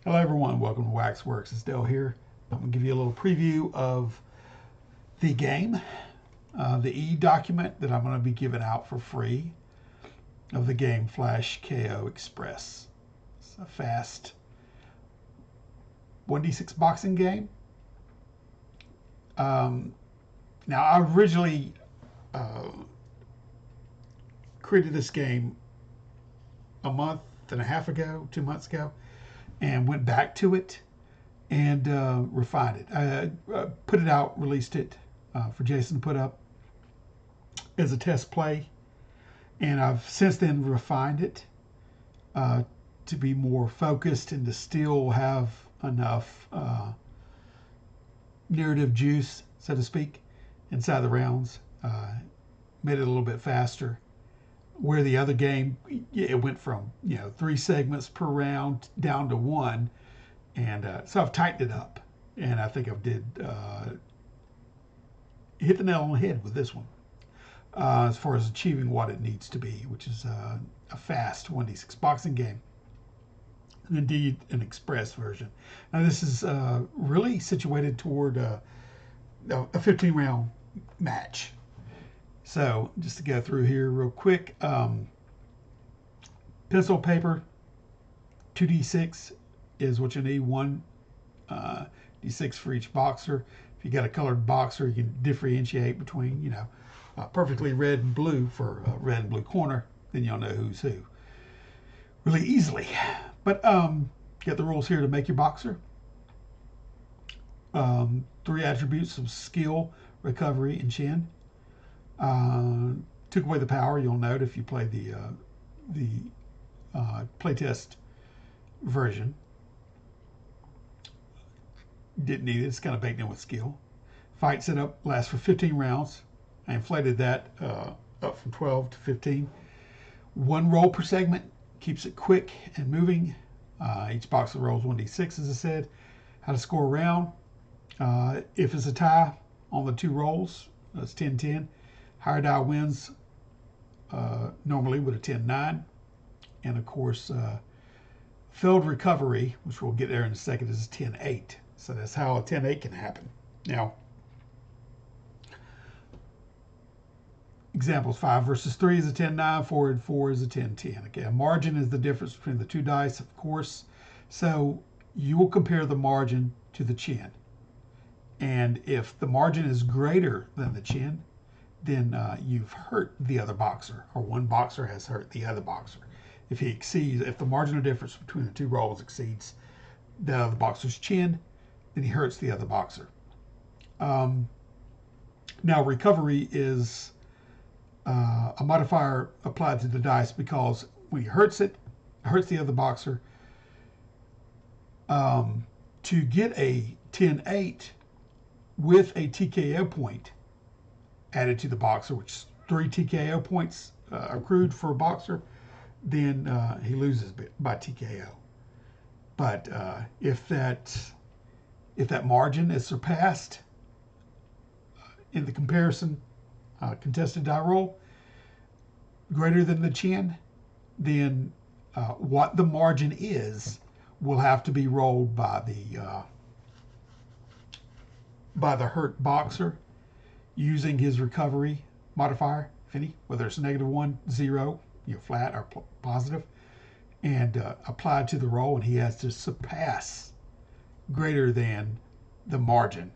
Hello everyone, welcome to Waxworks. It's Dale here. I'm going to give you a little preview of the game, the e-document that I'm going to be giving out for free of the game Flash KO Express. It's a fast 1d6 boxing game. Now I originally created this game a month and a half ago, 2 months ago, and went back to it and refined it. I put it out, released it for Jason to put up as a test play, and I've since then refined it to be more focused and to still have enough narrative juice, so to speak, inside the rounds. Made it a little bit faster. Where the other game, it went from 3 segments per round down to 1, and so I've tightened it up, and I think I did hit the nail on the head with this one as far as achieving what it needs to be, which is a fast 1d6 boxing game, and indeed an express version. Now this is really situated toward a 15-round match. So just to go through here real quick, pencil, paper, 2d6 is what you need, 1d6 for each boxer. If you got a colored boxer, you can differentiate between, perfectly red and blue for a red and blue corner, then you'll know who's who really easily. But get the rules here to make your boxer. 3 attributes of skill, recovery, and chin. Took away the power. You'll note if you play the playtest version. Didn't need it. It's kind of baked in with skill. Fight setup lasts for 15 rounds. I inflated that up from 12 to 15. 1 roll per segment keeps it quick and moving. Each boxer rolls 1d6, as I said. How to score a round. If it's a tie on the 2 rolls, that's 10-10. Higher die wins normally with a 10-9. And of course, failed recovery, which we'll get there in a second, is a 10-8. So that's how a 10-8 can happen. Now, examples: 5 versus 3 is a 10-9, 4 and 4 is a 10-10. Okay, a margin is the difference between the 2 dice, of course. So you will compare the margin to the chin. And if the margin is greater than the chin, then you've hurt the other boxer, or one boxer has hurt the other boxer. If the marginal difference between the 2 rolls exceeds the other boxer's chin, then he hurts the other boxer. Now, recovery is a modifier applied to the dice because when he hurts the other boxer, to get a 10-8 with a TKO point added to the boxer, which is 3 TKO points accrued for a boxer, then he loses by TKO. But if that margin is surpassed in the comparison contested die roll greater than the chin, then what the margin is will have to be rolled by the hurt boxer using his recovery modifier, if any, whether it's -1, 0, flat or positive, and applied to the roll, and he has to surpass greater than the margin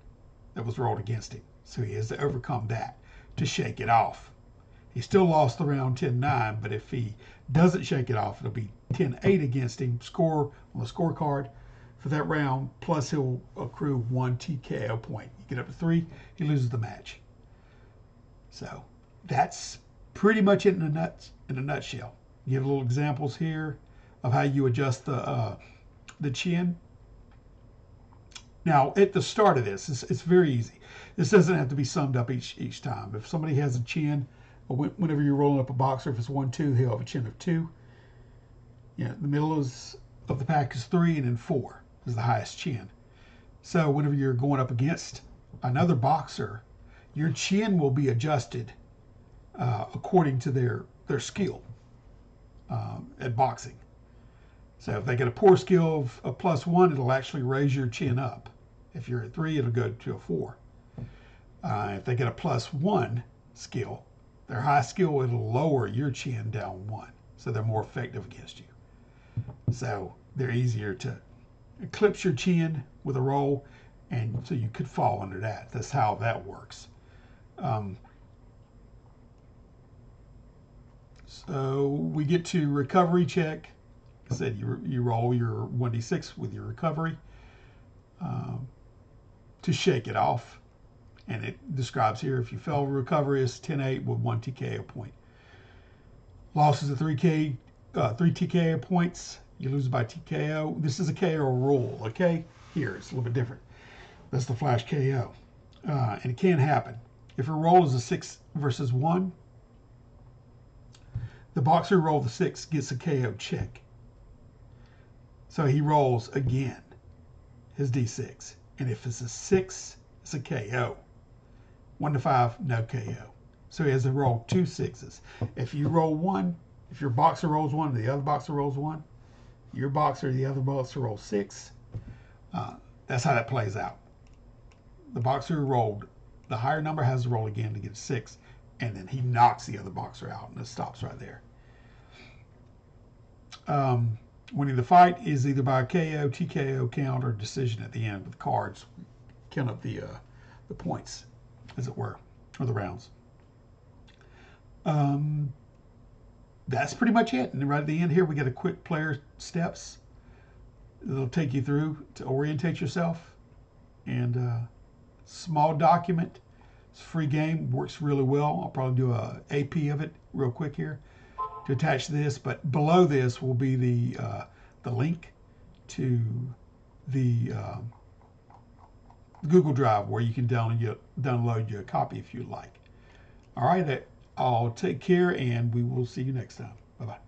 that was rolled against him. So he has to overcome that to shake it off. He still lost the round 10-9, but if he doesn't shake it off, it'll be 10-8 against him, score on the scorecard for that round, plus he'll accrue 1 TKO point. You get up to 3, he loses the match. So that's pretty much it in a nutshell. You have little examples here of how you adjust the chin. Now, at the start of this, it's very easy. This doesn't have to be summed up each time. If somebody has a chin, whenever you're rolling up a boxer, if it's 1-2, he'll have a chin of 2. The middle of the pack is 3, and then 4 is the highest chin. So whenever you're going up against another boxer, your chin will be adjusted according to their skill at boxing. So if they get a poor skill of a +1, it'll actually raise your chin up. If you're at 3, it'll go to a 4. If they get a +1 skill, their high skill, it'll lower your chin down 1. So they're more effective against you. So they're easier to eclipse your chin with a roll, and so you could fall under that. That's how that works. So we get to recovery check. I said you roll your 1d6 with your recovery to shake it off. And it describes here, if you fail recovery, it's 10-8 with 1 TKO point. Losses of 3 TKO points, you lose by TKO. This is a KO rule, okay? Here, it's a little bit different. That's the flash KO. And it can happen. If a roll is a 6 versus 1, the boxer who rolled the 6 gets a KO check. So he rolls again, his D6. And if it's a 6, it's a KO. 1 to 5, no KO. So he has to roll 2 6s. If you roll 1, if your boxer rolls 1, the other boxer rolls 1, your boxer, the other boxer rolls 6. That's how that plays out. The boxer who rolled the higher number has to roll again to get 6, and then he knocks the other boxer out, and it stops right there. Winning the fight is either by a KO, TKO, count, or decision at the end with cards. Count up the points, as it were, or the rounds. That's pretty much it. And right at the end here, we get a quick player steps. It'll take you through to orientate yourself. And small document. It's a free game. Works really well. I'll probably do a AP of it real quick here to attach to this. But below this will be the link to the Google Drive where you can download your copy if you like. All right, I'll take care, and we will see you next time. Bye-bye.